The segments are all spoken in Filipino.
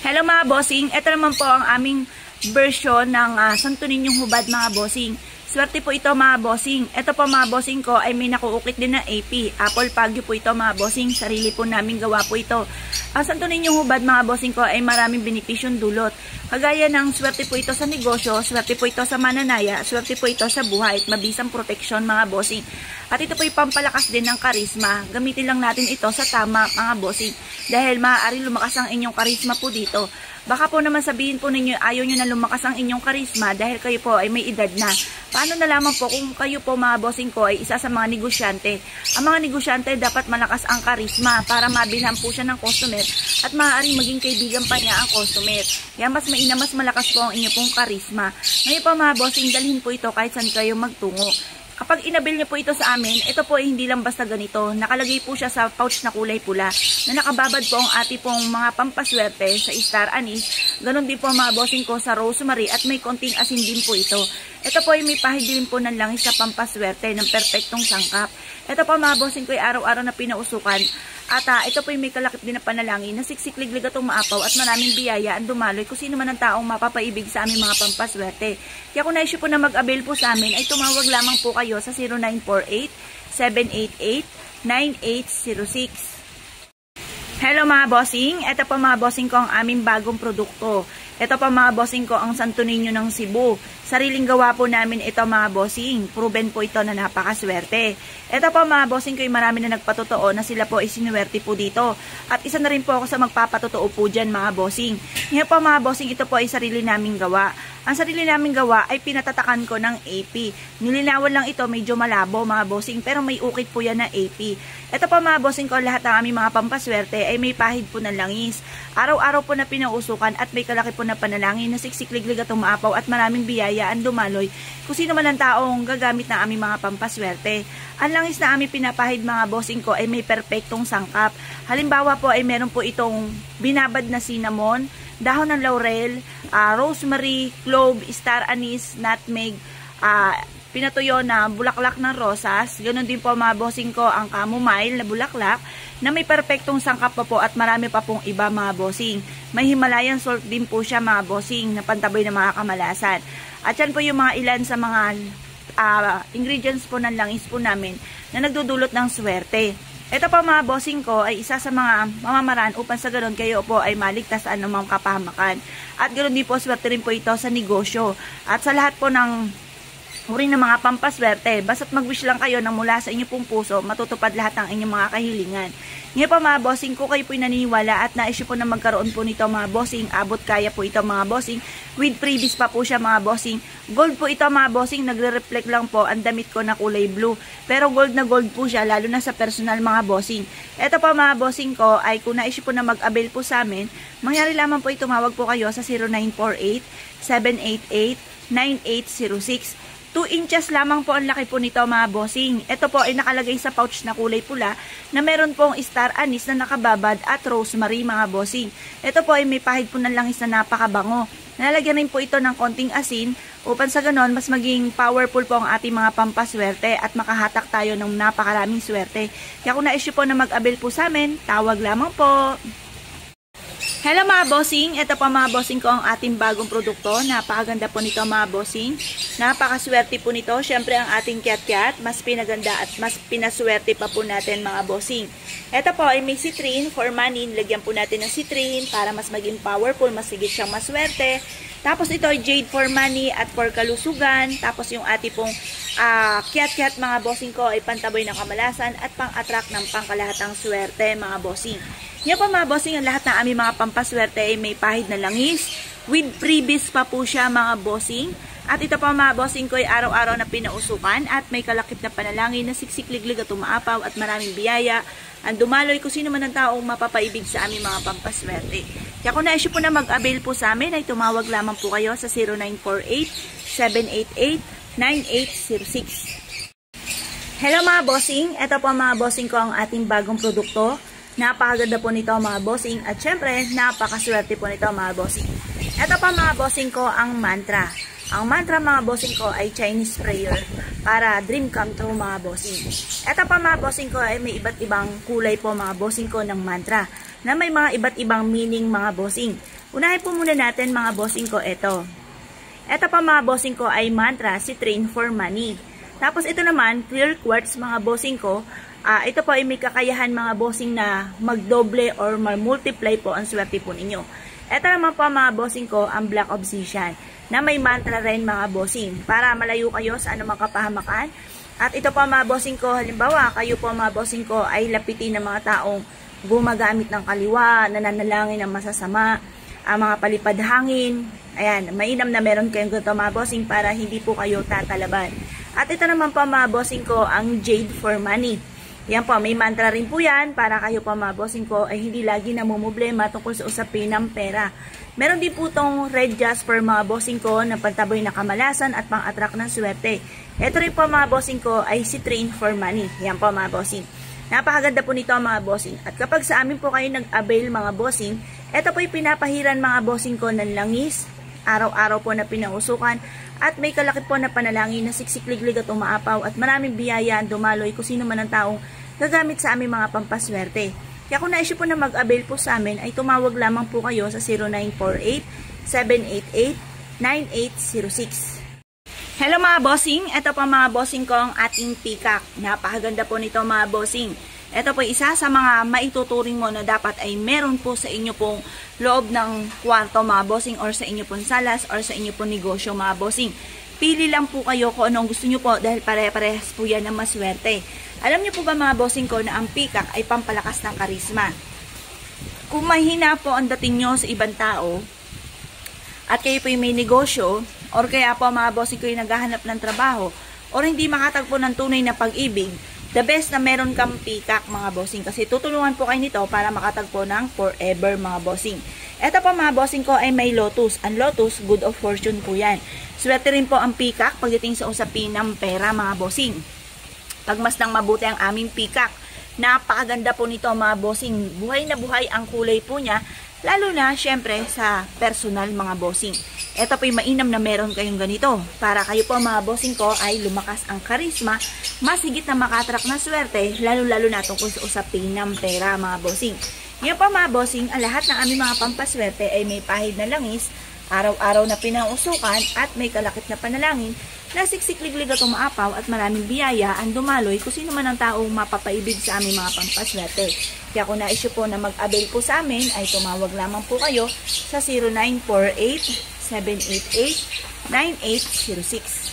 Hello mga bossing, ito naman po ang aming version ng Santo Niñong Hubad mga bossing. Swerte po ito mga bossing. Ito po mga bossing ko ay may nakuukit din na AP. Apple Pagyo po ito mga bossing. Sarili po namin gawa po ito. Ang Santo Niñong Hubad mga bossing ko ay maraming benepisyong dulot. Kagaya ng swerte po ito sa negosyo, swerte po ito sa mananaya, swerte po ito sa buhay at mabisang proteksyon mga bossing. At ito po ay pampalakas din ng karisma. Gamitin lang natin ito sa tama mga bossing. Dahil maaari lumakas ang inyong karisma po dito. Baka po naman sabihin po ninyo ayaw nyo na lumakas ang inyong karisma dahil kayo po ay may edad na. Paano nalaman po kung kayo po mga bossing ko ay isa sa mga negosyante? Ang mga negosyante dapat malakas ang karisma para mabilhan po siya ng customer at maaaring maging kaibigan pa niya ang customer. Kaya mas malakas po ang inyong pong karisma. Ngayon po mga bossing, dalhin po ito kahit saan kayo magtungo. Kapag inabil niyo po ito sa amin, ito po ay hindi lang basta ganito. Nakalagay po siya sa pouch na kulay pula na nakababad po ang ati pong mga pampaswerte sa star anise. Ganon din po mga bossing ko sa rosemary at may konting asin din po ito. Ito po ay may pahid din po ng langis sa pampaswerte ng perpektong sangkap. Ito po mga bossing ko ay araw-araw na pinausukan. At ito po ay may kalakip din na panalangin na siksik-liglig atong maapaw at maraming biyaya ang dumaloy kung sino man ang taong mapapaibig sa aming mga pampaswerte. Kaya kung na-issue po na mag-avail po sa amin ay tumawag lamang po kayo sa 0948-788-9806. Hello mga bossing, ito po mga bossing ko ang aming bagong produkto. Ito po mga bossing ko ang Santo Niño ng Cebu. Sariling gawa po namin ito mga bossing. Proven po ito na napakaswerte. Ito po mga bossing ko ay marami na nagpatotoo na sila po ay sinuwerte po dito. At isa na rin po ako sa magpapatotoo po dyan mga bossing. Ngayon po mga bossing, ito po ay sarili naming gawa. Ang sarili naming gawa ay pinatatakan ko ng AP. Nilinawan lang ito, medyo malabo mga bossing, pero may ukit po yan na AP. Ito po mga bossing ko, lahat ng aming mga pampaswerte ay may pahid po ng langis. Araw-araw po na pinausukan at may kalaki po na panalangin na siksik-liglig at umaapaw at maraming biyaya ang dumaloy kung sino man ang taong gagamit ng aming mga pampaswerte. Ang langis na aming pinapahid mga bossing ko ay may perpektong sangkap. Halimbawa po ay meron po itong binabad na cinnamon, dahon ng laurel, rosemary, clove, star anise, nutmeg, pinatuyo na bulaklak ng rosas. Ganon din po mga bossing ko ang chamomile na bulaklak na may perpektong sangkap pa po at marami pa pong iba mga bossing. May Himalayan salt din po siya mga bossing na pantaboy ng mga kamalasan. At yan po yung mga ilan sa mga ingredients po ng langis po namin na nagdudulot ng swerte. Ito po mga bossing ko ay isa sa mga mamamaraan upang sa ganoon kayo po ay maligtas sa anumang kapahamakan. At ganoon din po swerte rin po ito sa negosyo. At sa lahat po ng uri ng mga pampaswerte, basta't mag-wish lang kayo ng mula sa inyong pong puso, matutupad lahat ng inyong mga kahilingan. Ngayon po mga bossing, kung kayo po naniniwala at na-issue po na magkaroon po nito mga bossing, abot kaya po ito mga bossing, with freebies pa po siya mga bossing. Gold po ito mga bossing, nagre-reflect lang po ang damit ko na kulay blue. Pero gold na gold po siya, lalo na sa personal mga bossing. Ito po mga bossing ko ay kung na-issue po na mag-avail po sa amin, mangyari lamang po ito, tumawag po kayo sa 0948-788-9806. 2 inches lamang po ang laki po nito mga bossing. Ito po ay nakalagay sa pouch na kulay pula na meron pong star anise na nakababad at rosemary mga bossing. Ito po ay may pahid po ng langis na napakabango. Nalagyan rin po ito ng konting asin upang sa ganon mas maging powerful po ang ating mga pampaswerte at makahatak tayo ng napakaraming swerte. Kaya kung na-issue po na mag-avail po sa amin, tawag lamang po. Hello mga bossing, ito po mga bossing ko ang ating bagong produkto. Napakaganda po nito mga bossing. Napakaswerte po nito. Syempre ang ating kiat-kiat, mas pinaganda at mas pinaswerte pa po natin mga bossing. Ito po ay may citrine for money. Lagyan po natin ng citrine para mas maging powerful, mas higit siyang maswerte. Tapos ito ay jade for money at for kalusugan. Tapos yung ating pong kiat-kiat mga bossing ko ay pantaboy ng kamalasan at pang-attract ng pangkalahatang swerte mga bossing. Ngayon po mga bossing, ang lahat ng aming mga pampaswerte ay may pahid na langis. With freebies pa po siya mga bossing. At ito po mga bossing ko ay araw-araw na pinausukan at may kalakip na panalangin na siksik-liglig at umaapaw at maraming biyaya. Ang dumaloy kung sino man ang taong mapapaibig sa aming mga pampaswerte. Kaya kung na-issue po na mag-avail po sa amin ay tumawag lamang po kayo sa 0948-788-9806. Hello mga bossing, ito po mga bossing ko ang ating bagong produkto. Napakaganda po nito mga bossing at syempre napakaswerte po nito mga bossing. Ito pa mga bossing ko ang mantra. Ang mantra mga bossing ko ay Chinese prayer para dream come true mga bossing. Ito pa mga bossing ko ay may iba't ibang kulay po mga bossing ko ng mantra na may mga iba't ibang meaning mga bossing. Unahin po muna natin mga bossing ko ito. Ito pa mga bossing ko ay mantra, si Train for Money. Tapos ito naman, clear quartz mga bossing ko. Ito po ay may kakayahan mga bossing na magdoble or mag-multiply po ang swerte po ninyo. Ito naman po mga bossing ko, ang Black Obsidian na may mantra rin mga bossing para malayo kayo sa anumang kapahamakan. At ito po mga bossing ko, halimbawa kayo po mga bossing ko ay lapitin ng mga taong gumagamit ng kaliwa, nananalangin ng masasama, mga palipad hangin. Ayan, mainam na meron kayong ganito mga bossing para hindi po kayo tatalaban. At ito naman po mga bossing ko, ang Jade for Money. Yan po, may mantra rin po yan para kayo po mga bossing ko ay hindi lagi namumblema tungkol sa usapin ng pera. Meron din po itong Red Jasper mga bossing ko na pantaboy na kamalasan at pang-attract ng swerte. Ito rin po mga bossing ko ay si Train for Money. Yan po mga bossing. Napakaganda po nito mga bossing. At kapag sa amin po kayo nag-avail mga bossing, ito po ay pinapahiran mga bossing ko ng langis, araw-araw po na pinausukan, at may kalakip po na panalangin na siksikliglig at umaapaw at maraming biyaya ang dumaloy kung sino man ang taong gagamit sa aming mga pampaswerte. Kaya kung na-issue po na mag-avail po sa amin, ay tumawag lamang po kayo sa 0948-788-9806. Hello mga bossing, ito pa mga bossing ko ang ating peacock. Napakaganda po nito mga bossing. Ito po isa sa mga maituturing mo na dapat ay meron po sa inyo pong loob ng kwarto mga bossing or sa inyo pong salas or sa inyo pong negosyo mga bossing. Pili lang po kayo kung anong gusto nyo po dahil pare-parehas po yan ng maswerte. Alam nyo po ba mga bossing ko na ang peacock ay pampalakas ng karisma? Kung mahina po ang dating nyo sa ibang tao at kayo po yung may negosyo or kaya po mga bossing ko yung naghahanap ng trabaho or hindi makatagpo ng tunay na pag-ibig, the best na meron kang peacock mga bossing kasi tutulungan po kayo nito para makatagpo ng forever mga bossing. Ito po mga bossing ko ay may lotus. Ang lotus, good of fortune po yan. Swerte rin po ang peacock pagdating sa usapin ng pera mga bossing. Pagmasdang mabuti ang aming peacock. Napakaganda po nito mga bossing. Buhay na buhay ang kulay po niya. Lalo na syempre sa personal mga bossing. Ito po yung mainam na meron kayong ganito. Para kayo po mga bossing ko ay lumakas ang karisma, mas higit na makatrak na swerte, lalo-lalo na tungkol sa usapin ng pera mga bossing. Yan po mga bossing, ang lahat ng aming mga pampaswerte ay may pahid na langis, araw-araw na pinausukan at may kalakip na panalangin na siksikliglig at umaapaw at maraming biyaya ang dumaloy kung sino man ang taong mapapaibig sa aming mga pampaswerte. Kaya kung na-issue po na mag-avail po sa amin ay tumawag lamang po kayo sa 0948-788-9806.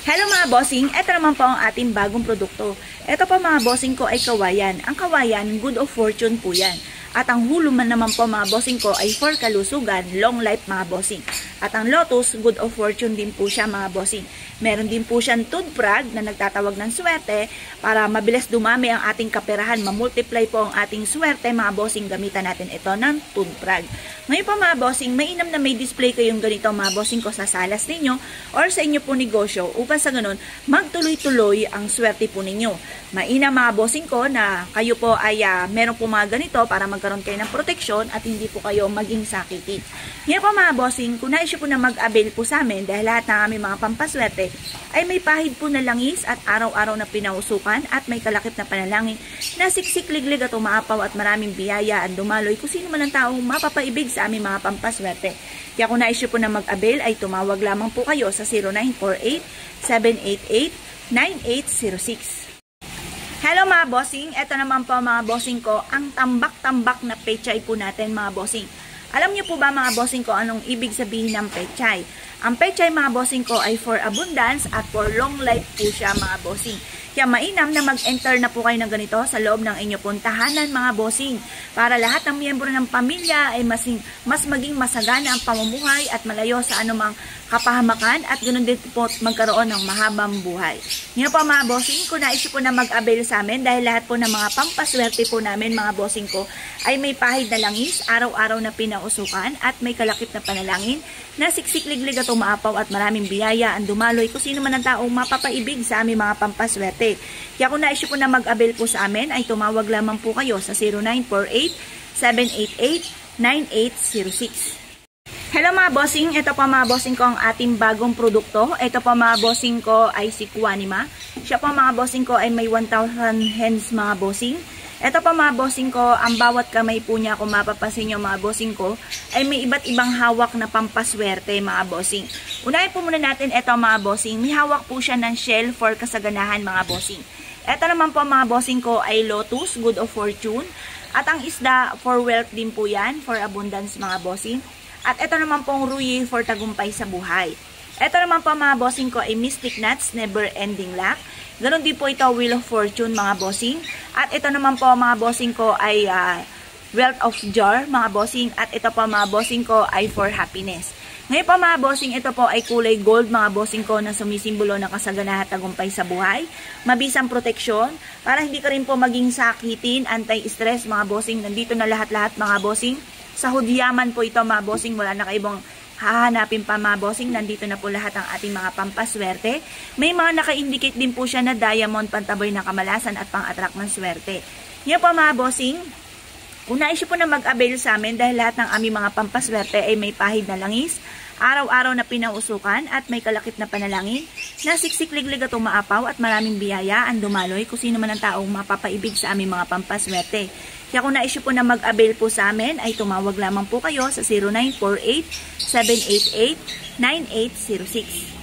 Hello mga bossing, ito naman po ang ating bagong produkto. Ito po mga bossing ko ay kawayan. Ang kawayan, good of fortune po yan. At ang huluman naman po mga bossing ko ay for kalusugan, long life mga bossing. At ang lotus, good of fortune din po siya mga bossing. Meron din po siyang toothprag na nagtatawag ng swerte para mabilis dumami ang ating kaperahan. Mamultiply po ang ating swerte mga bossing. Gamitan natin ito ng toothprag. Ngayon po mga bossing, mainam na may display kayong ganito mga bossing ko sa salas ninyo or sa inyo po negosyo upang sa ganun magtuloy-tuloy ang swerte po ninyo. Mainam mga bossing ko na kayo po ay meron po mga ganito para magkaroon kayo ng proteksyon at hindi po kayo maging sakiti. Yan po mga bossing, kung na-issue po na mag-avail po sa amin dahil lahat ng aming mga pampaswerte ay may pahid po na langis at araw-araw na pinausukan at may kalakip na panalangin na siksikliglig at umaapaw at maraming biyaya ang dumaloy kung sino man ang taong mapapaibig sa aming mga pampaswerte. Kaya kung na-issue po na mag-avail ay tumawag lamang po kayo sa 0948-788-9806. Hello mga bossing, ito naman po mga bossing ko, ang tambak-tambak na pechay po natin mga bossing. Alam niyo po ba mga bossing ko anong ibig sabihin ng pechay? Ang pechay mga bossing ko ay for abundance at for long life po siya mga bossing. Kaya mainam na mag-enter na po kayo ng ganito sa loob ng inyo pong tahanan mga bossing para lahat ng miyembro ng pamilya ay mas maging masagana ang pamumuhay at malayo sa anumang kapahamakan at ganoon din po magkaroon ng mahabang buhay. Ngayon po mga bossing, kung na-issue po na mag-avail sa amin dahil lahat po ng mga pampaswerte po namin mga bossing ko ay may pahid na langis, araw-araw na pinausukan at may kalakip na panalangin na siksikliglig at umaapaw at maraming biyaya ang dumaloy kung sino man ang taong mapapaibig sa aming mga pampaswerte. Kaya kung na-issue po na mag-avail po sa amin ay tumawag lamang po kayo sa 0948-788-9806. Hello mga bossing, ito po mga bossing ko ang ating bagong produkto. Ito po mga bossing ko ay si Kuanima. Siya po mga bossing ko ay may 1,000 hens mga bossing. Ito pa mga bossing ko, ang bawat kamay po niya, kung mapapansin nyo mga bossing ko, ay may iba't ibang hawak na pampaswerte mga bossing. Unahin po muna natin ito mga bossing. May hawak po siya ng shell for kasaganahan mga bossing. Ito naman po mga bossing ko ay lotus, good of fortune. At ang isda for wealth din po yan, for abundance mga bossing. At ito naman pong ruyi for tagumpay sa buhay. Ito naman po mga bossing ko ay mystic nuts, never ending luck. Ganon din po ito, wheel of fortune mga bossing. At ito naman po mga bossing ko ay wealth of jar mga bossing. At ito po mga bossing ko ay for happiness. Ngayon po mga bossing, ito po ay kulay gold mga bossing ko na sumisimbolo ng kasaganahan at tagumpay sa buhay. Mabisang proteksyon para hindi ka rin po maging sakitin, anti-stress mga bossing. Nandito na lahat-lahat mga bossing. Sa hudyaman po ito mga bossing, wala na kaibong hahanapin pa mga bossing, nandito na po lahat ang ating mga pampaswerte. May mga naka-indicate din po siya na diamond, pantaboy ng kamalasan at pang-attract ng swerte. Yan po mga bossing, kung nais po na mag-avail sa amin dahil lahat ng aming mga pampaswerte ay may pahid na langis, araw-araw na pinausukan at may kalakip na panalangin, na siksik-liglig at umaapaw at maraming biyaya ang dumaloy kung sino man ang taong mapapaibig sa aming mga pampaswerte. Kaya kung nais po na mag-avail po sa amin, ay tumawag lamang po kayo sa 0948-788-9806.